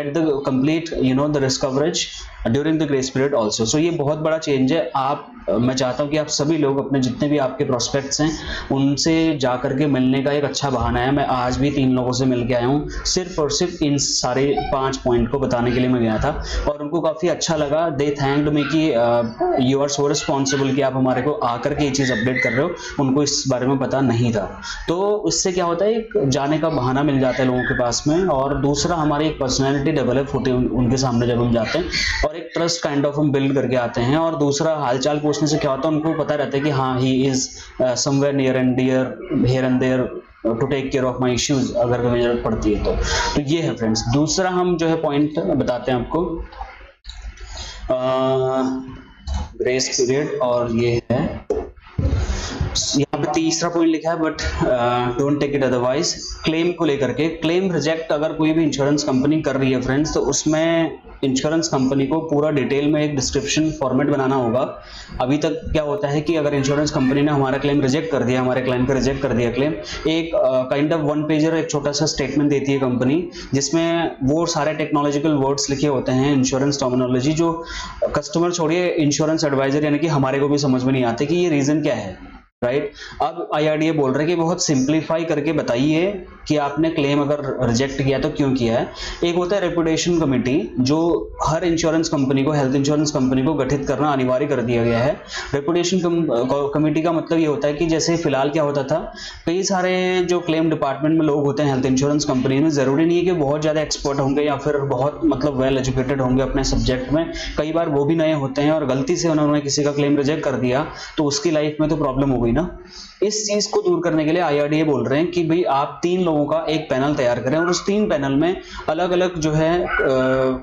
Gate the complete the risk coverage during the grace period also. So ये बहुत बड़ा change है। मैं चाहता हूँ कि आप सभी लोग अपने जितने भी आपके प्रोस्पेक्ट्स हैं उनसे जा करके मिलने का एक अच्छा बहाना है। मैं आज भी 3 लोगों से मिल के आया हूँ, सिर्फ और सिर्फ इन सारे 5 पॉइंट को बताने के लिए मैं गया था, और उनको काफ़ी अच्छा लगा। दे थैंक्ड मी कि यू आर सो रिस्पॉन्सिबल कि आप हमारे को आकर के ये चीज़ अपडेट कर रहे हो, उनको इस बारे में पता नहीं था। तो इससे क्या होता है, एक जाने का बहाना मिल जाता है लोगों के पास में, और दूसरा हमारी एक पर्सनैलिटी डेवलप होती है उनके सामने जब हम जाते हैं, और एक ट्रस्ट काइंड ऑफ हम बिल्ड करके आते हैं। और दूसरा हालचाल पूछने से क्या होता है, उनको पता रहता है कि हाँ he is somewhere near and dear here and there to take care of my issues, अगर कभी जरूरत पड़ती है तो ये है फ्रेंड्स। दूसरा हम जो है पॉइंट बताते हैं आपको, ग्रेस पीरियड, और ये है यहाँ पे तीसरा पॉइंट लिखा है, but don't take it otherwise. Claim को लेकर के, क्लेम रिजेक्ट अगर कोई भी इंश्योरेंस कंपनी कर रही है फ्रेंड्स, तो उसमें इंश्योरेंस कंपनी को पूरा डिटेल में एक डिस्क्रिप्शन फॉर्मेट बनाना होगा। अभी तक क्या होता है कि अगर इंश्योरेंस कंपनी ने हमारा क्लेम रिजेक्ट कर दिया, हमारे क्लाइंट का रिजेक्ट कर दिया क्लेम, एक काइंड ऑफ 1 पेजर एक छोटा सा स्टेटमेंट देती है कंपनी, जिसमें वो सारे टेक्नोलॉजिकल वर्ड्स लिखे होते हैं, इंश्योरेंस टर्मिनोलॉजी, जो कस्टमर छोड़िए इंश्योरेंस एडवाइजर यानी कि हमारे को भी समझ में नहीं आते कि ये रीजन क्या है, राइट। अब IRDA बोल रहे हैं कि बहुत सिंप्लीफाई करके बताइए कि आपने क्लेम अगर रिजेक्ट किया तो क्यों किया है। एक होता है रेपुटेशन कमेटी, जो हर इंश्योरेंस कंपनी को, हेल्थ इंश्योरेंस कंपनी को गठित करना अनिवार्य कर दिया गया है। रेपुटेशन कमेटी का मतलब ये होता है कि जैसे फिलहाल क्या होता था, कई सारे जो क्लेम डिपार्टमेंट में लोग होते हैं हेल्थ इंश्योरेंस कंपनी में, जरूरी नहीं है कि बहुत ज्यादा एक्सपर्ट होंगे या फिर बहुत मतलब वेल एजुकेटेड होंगे अपने सब्जेक्ट में, कई बार वो भी नए होते हैं, और गलती से उन्होंने किसी का क्लेम रिजेक्ट कर दिया तो उसकी लाइफ में तो प्रॉब्लम हो गई ना। इस चीज को दूर करने के लिए IRDA बोल रहे हैं कि भाई आप 3 लोगों का एक पैनल तैयार करें, और उस 3 पैनल में अलग अलग जो है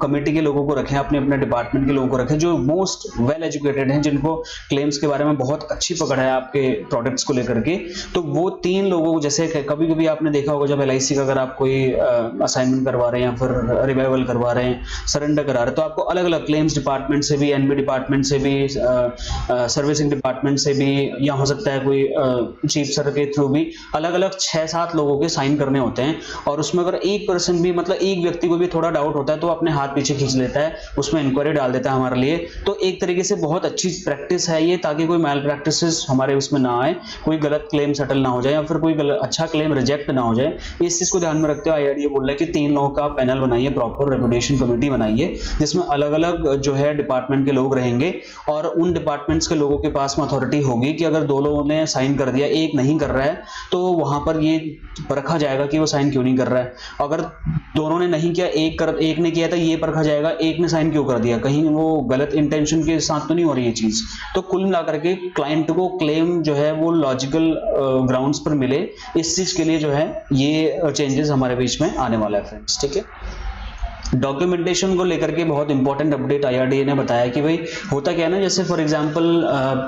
कमेटी के लोगों को रखें, अपने अपने डिपार्टमेंट के लोगों को रखें, जो मोस्ट वेल एजुकेटेड हैं, जिनको क्लेम्स के बारे में बहुत अच्छी पकड़ है आपके प्रोडक्ट्स को लेकर के। तो वो 3 लोगों, जैसे कभी कभी आपने देखा होगा जब LIC का अगर आप कोई असाइनमेंट करवा रहे हैं या फिर रिवाइवल करवा रहे हैं, सरेंडर करा रहे हैं, तो आपको अलग अलग क्लेम्स डिपार्टमेंट से भी, NB डिपार्टमेंट से भी, सर्विसिंग डिपार्टमेंट से भी, या हो सकता है कोई चीफ सर के थ्रू भी अलग अलग 6-7 लोगों के साइन करने होते हैं। और उसमें अगर 1% भी, मतलब एक व्यक्ति को भी थोड़ा डाउट होता है तो अपने हाथ पीछे खींच लेता है, उसमें इंक्वायरी डाल देता है हमारे लिए। तो एक तरीके से बहुत अच्छी प्रैक्टिस है ये, ताकि कोई मैल प्रैक्टिसेस हमारे उसमें ना आए, कोई गलत क्लेम सेटल ना हो जाए, या फिर कोई अच्छा क्लेम रिजेक्ट ना हो जाए। इस चीज को ध्यान में रखते हुए IRDA बोल रहा है कि 3 लोगों का पैनल बनाइए, प्रॉपर रेपुटेशन कमेटी बनाइए, जिसमें अलग अलग जो है डिपार्टमेंट के लोग रहेंगे, और उन डिपार्टमेंट्स के लोगों के पास में अथॉरिटी होगी कि अगर 2 लोगों ने साइन कर दिया, एक नहीं कर रहा है, तो वहां पर ये परखा जाएगा कि वो साइन क्यों नहीं कर रहा है। अगर दोनों ने नहीं किया, एक ने किया, तो ये परखा जाएगा एक ने साइन क्यों कर दिया, कहीं वो गलत इंटेंशन के साथ तो नहीं हो रही है चीज। तो कुल मिलाकर के क्लाइंट को क्लेम जो है वो लॉजिकल ग्राउंड्स पर मिले, इस चीज के लिए जो है ये चेंजेस हमारे बीच में आने वाला है फ्रेंड्स, ठीक है। डॉक्यूमेंटेशन को लेकर के बहुत इंपॉर्टेंट अपडेट IRDA ने बताया कि भाई होता क्या है ना, जैसे फॉर एग्जांपल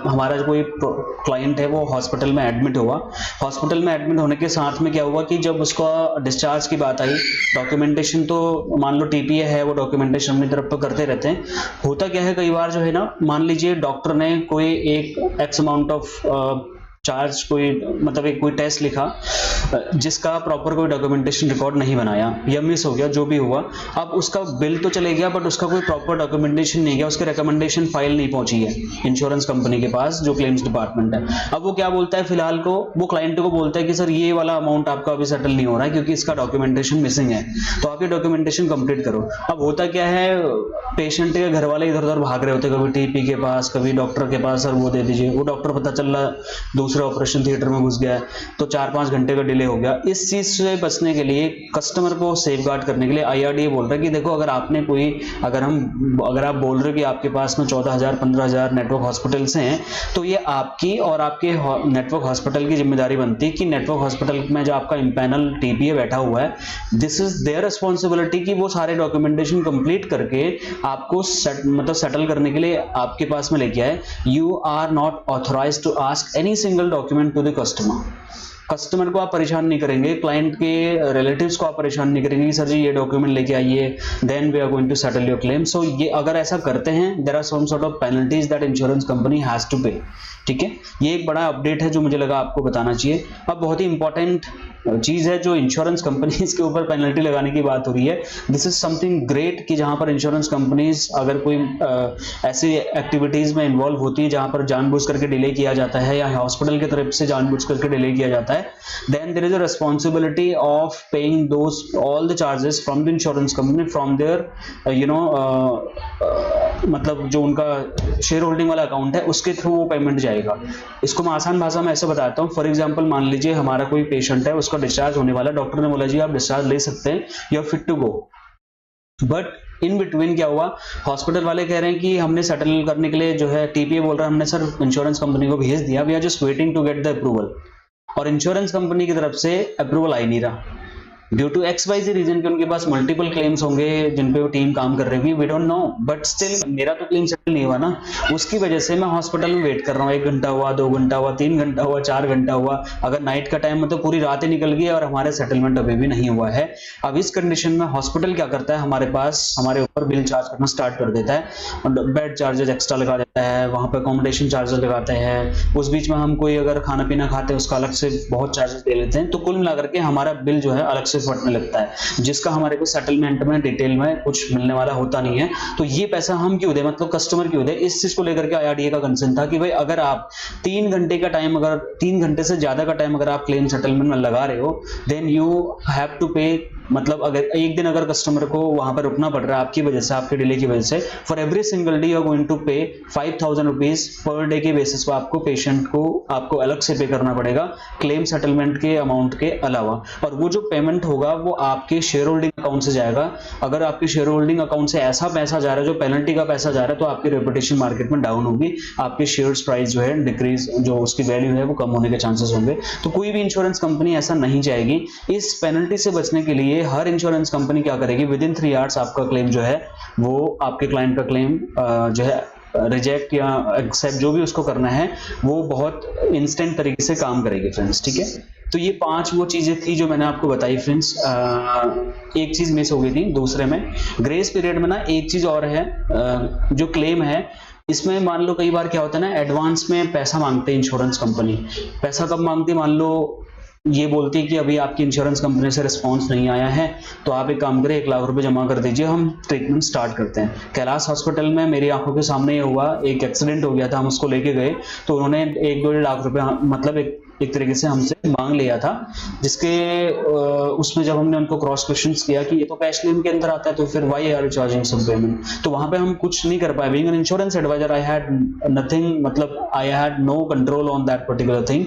हमारा कोई क्लाइंट है वो हॉस्पिटल में एडमिट हुआ, हॉस्पिटल में एडमिट होने के साथ में क्या हुआ कि जब उसका डिस्चार्ज की बात आई, डॉक्यूमेंटेशन तो मान लो TPA है, वो डॉक्यूमेंटेशन अपनी तरफ पर करते रहते हैं। होता क्या है, कई बार जो है ना, मान लीजिए डॉक्टर ने कोई एक एक्स अमाउंट ऑफ चार्ज, कोई मतलब एक कोई टेस्ट लिखा जिसका प्रॉपर कोई डॉक्यूमेंटेशन रिकॉर्ड नहीं बनाया, या मिस हो गया, जो भी हुआ, अब उसका बिल तो चले गया बट उसका कोई प्रॉपर डॉक्यूमेंटेशन नहीं गया, उसके रिकमेंडेशन फाइल नहीं पहुंची है इंश्योरेंस कंपनी के पास जो क्लेम्स डिपार्टमेंट है। अब वो क्या बोलता है, फिलहाल को वो क्लाइंट को बोलता है कि सर ये वाला अमाउंट आपका अभी सेटल नहीं हो रहा है क्योंकि इसका डॉक्यूमेंटेशन मिसिंग है, तो आप ये डॉक्यूमेंटेशन कंप्लीट करो। अब होता क्या है, पेशेंट के घर वाले इधर उधर भाग रहे होते, कभी TP के पास, कभी डॉक्टर के पास, सर वो दे दीजिए, वो डॉक्टर पता चल रहा दूसरे ऑपरेशन थिएटर में घुस गया, तो 4-5 घंटे का डिले हो गया। इस चीज से बचने के लिए, कस्टमर को सेफगार्ड करने के लिए IRDA बोल रहा है कि देखो, अगर आपने कोई, अगर आप बोल रहे हो कि आपके पास में 14,000-15,000 नेटवर्क हॉस्पिटल्स हैं, तो ये आपकी और आपके नेटवर्क हॉस्पिटल की जिम्मेदारी बनती है कि नेटवर्क हॉस्पिटल में जो आपका इम्पैनल TPA बैठा हुआ है, दिस इज देयर रिस्पॉन्सिबिलिटी कि वो सारे डॉक्यूमेंटेशन कंप्लीट करके आपको मतलब सेटल करने के लिए आपके पास में लेके आए। You are not authorized to ask any single document to the customer. Customer को आप परेशान नहीं करेंगे, क्लाइंट के रिलेटिव्स को आप परेशान नहीं करेंगे कि सर जी ये डॉक्यूमेंट लेके आइए, then we are going to settle your claim. So ये अगर ऐसा करते हैं, there are some sort of penalties that insurance company has to pay. ठीक है, ये एक बड़ा अपडेट है जो मुझे लगा आपको बताना चाहिए। अब बहुत ही इंपॉर्टेंट चीज है जो इंश्योरेंस कंपनीज के ऊपर पेनल्टी लगाने की बात हो रही है। दिस इज समथिंग ग्रेट कि जहां पर इंश्योरेंस कंपनीज अगर कोई ऐसी एक्टिविटीज में इन्वॉल्व होती है जहां पर जानबूझ करके डिले किया जाता है या हॉस्पिटल की तरफ से जानबूझ करके डिले किया जाता है, then there is a responsibility of paying those all the charges from the insurance company from there मतलब जो उनका शेयर होल्डिंग वाला अकाउंट है उसके थ्रू वो पेमेंट जाएगा। इसको मैं आसान भाषा में ऐसे बताता हूँ। फॉर एग्जांपल मान लीजिए हमारा कोई पेशेंट है, उसका डिस्चार्ज होने वाला, डॉक्टर ने बोला जी आप डिस्चार्ज ले सकते हैं, you are fit to go. But in between क्या हुआ, हॉस्पिटल वाले कह रहे हैं कि हमने सेटल करने के लिए जो है टीपीए बोल रहा है हमने सर इंश्योरेंस कंपनी को भेज दिया, we are just waiting to get the approval, और इंश्योरेंस कंपनी की तरफ से अप्रूवल आ ही नहीं रहा ड्यू टू XYZ रीजन कि उनके पास मल्टीपल क्लेम्स होंगे जिन पे वो टीम काम कर रही होगी, we don't know, but still मेरा तो क्लेम सेटल नहीं हुआ ना, उसकी वजह से मैं हॉस्पिटल में वेट कर रहा हूँ। 1 घंटा हुआ, 2 घंटा हुआ, 3 घंटा हुआ, 4 घंटा हुआ, अगर नाइट का टाइम है तो पूरी रात ही निकल गई और हमारे सेटलमेंट अभी भी नहीं हुआ है। अब इस कंडीशन में हॉस्पिटल क्या करता है, हमारे पास हमारे ऊपर बिल चार्ज करना स्टार्ट कर देता है, बेड चार्जेस एक्स्ट्रा लगा देता है, वहां पर अकोमोडेशन चार्जेस लगाते हैं, उस बीच में हम कोई अगर खाना पीना खाते हैं उसका अलग से बहुत चार्जेस दे लेते हैं, तो कुल मिलाकर के हमारा बिल जो है अलग से फटने लगता है, जिसका हमारे को सेटलमेंट में डिटेल में कुछ मिलने वाला होता नहीं है। तो ये पैसा हम क्यों दे, मतलब कस्टमर क्यों दे। इस चीज को लेकर के IRDA का कंसर्न था कि भाई अगर आप 3 घंटे का टाइम, अगर 3 घंटे से ज्यादा का टाइम अगर आप क्लेम सेटलमेंट में लगा रहे हो, देन यू हैव टू पे, मतलब अगर एक दिन अगर कस्टमर को वहां पर रुकना पड़ रहा है आपकी वजह से, आपके डिले की वजह से, for every single day you are going to pay 5000 rupees per day के बेसिस पर आपको पेशेंट को आपको अलग से पे करना पड़ेगा क्लेम सेटलमेंट के अमाउंट के अलावा। और वो जो पेमेंट होगा वो आपके शेयर होल्डिंग अकाउंट से जाएगा। अगर आपके शेयर होल्डिंग अकाउंट से ऐसा पैसा जा रहा है जो पेनल्टी का पैसा जा रहा है, तो आपकी रेपुटेशन मार्केट में डाउन होगी, आपके शेयर्स प्राइस जो है डिक्रीज, जो उसकी वैल्यू है वो कम होने के चांसेस होंगे। तो कोई भी इंश्योरेंस कंपनी ऐसा नहीं चाहेगी। इस पेनल्टी से बचने के लिए हर इंश्योरेंस कंपनी क्या करेगी, विद इन 3 आवर्स आपका क्लेम जो है वो आपके क्लाइंट का क्लेम जो है रिजेक्ट या एक्सेप्ट जो भी उसको करना है वो बहुत इंस्टेंट तरीके से काम करेगी फ्रेंड्स। ठीक है, तो ये 5 वो चीजें थी जो मैंने आपको बताई फ्रेंड्स। एक चीज मिस हो गई थी दूसरे में, ग्रेस पीरियड में ना एक चीज और है, जो क्लेम है इसमें मान लो कई बार क्या होता है ना, एडवांस में पैसा मांगते हैं इंश्योरेंस कंपनी। पैसा कब मांगती है, मान लो ये बोलती है कि अभी आपकी इंश्योरेंस कंपनी से रिस्पांस नहीं आया है तो आप एक काम करें 1 लाख रुपए जमा कर दीजिए, हम ट्रीटमेंट स्टार्ट करते हैं। कैलाश हॉस्पिटल में मेरी आंखों के सामने ये हुआ, एक एक्सीडेंट हो गया था, हम उसको लेके गए तो उन्होंने 1-2 लाख रुपए मतलब एक तरीके से हमसे मांग लिया था, जिसके उसमें जब हमने उनको क्रॉस क्वेश्चंस किया कि ये तो कैश क्लेम के अंदर आता है तो फिर why are you charging some payment, तो वहां पे हम कुछ नहीं कर पाए। Being an insurance advisor I had nothing, मतलब I had no control on that particular thing,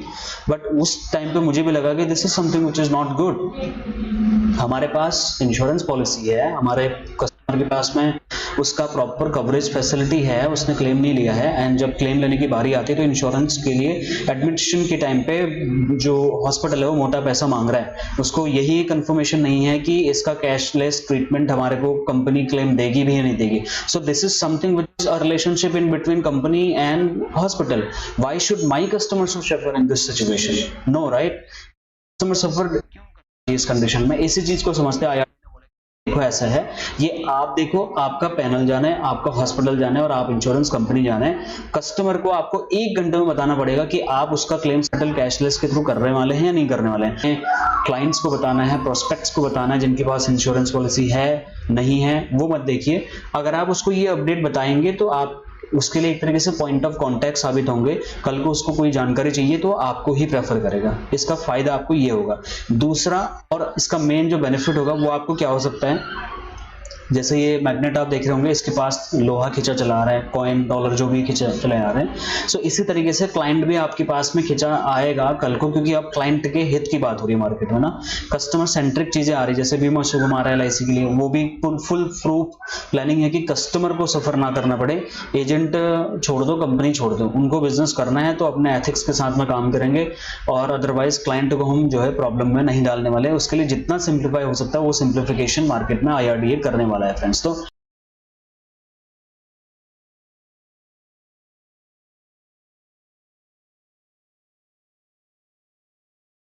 but उस टाइम पे मुझे भी लगा कि this is something which is not good. हमारे पास इंश्योरेंस पॉलिसी है, हमारे कस्टमर के पास में उसका प्रॉपर कवरेज फैसिलिटी है, उसने क्लेम नहीं लिया है, एंड जब क्लेम लेने की बारी आती है तो इंश्योरेंस के लिए एडमिशन के टाइम पे जो हॉस्पिटल है वो मोटा पैसा मांग रहा है, उसको यही कंफर्मेशन नहीं है कि इसका कैशलेस ट्रीटमेंट हमारे को कंपनी क्लेम देगी भी या नहीं देगी। So this is something which is a relationship in between company and hospital. Why should my customers suffer in this situation? No, right? Customer suffer इस कंडीशन में इसी चीज को समझते हैं। देखो ऐसा है, ये आप देखो, आपका पैनल जाना है, आपका हॉस्पिटल जाना है और आप इंश्योरेंस कंपनी जाना है। कस्टमर को आपको 1 घंटे में बताना पड़ेगा कि आप उसका क्लेम सेटल कैशलेस के थ्रू करने वाले हैं या नहीं करने वाले हैं। क्लाइंट्स को बताना है, प्रोस्पेक्ट्स को बताना है, जिनके पास इंश्योरेंस पॉलिसी है नहीं है वो मत देखिए। अगर आप उसको ये अपडेट बताएंगे तो आप उसके लिए एक तरीके से पॉइंट ऑफ कांटेक्ट साबित होंगे। कल को उसको कोई जानकारी चाहिए तो आपको ही प्रेफर करेगा। इसका फायदा आपको ये होगा। दूसरा और इसका मेन जो बेनिफिट होगा वो आपको क्या हो सकता है, जैसे ये मैग्नेट आप देख रहे होंगे, इसके पास लोहा खींचा चला आ रहा है, कॉइन डॉलर जो भी खींचा चले आ रहे हैं। सो इसी तरीके से क्लाइंट भी आपके पास में खींचा आएगा कल को, क्योंकि अब क्लाइंट के हित की बात हो रही है मार्केट में ना, कस्टमर सेंट्रिक चीजें आ रही है। जैसे बीमा शुभम आ रहा है LIC के लिए, वो भी फुल प्रूफ प्लानिंग है कि कस्टमर को सफर ना करना पड़े। एजेंट छोड़ दो, कंपनी छोड़ दो, उनको बिजनेस करना है तो अपने एथिक्स के साथ में काम करेंगे, और अदरवाइज क्लाइंट को हम जो है प्रॉब्लम में नहीं डालने वाले। उसके लिए जितना सिंप्लीफाई हो सकता है वो सिंप्लीफिकेशन मार्केट में IRDA करने वाला है फ्रेंड्स। तो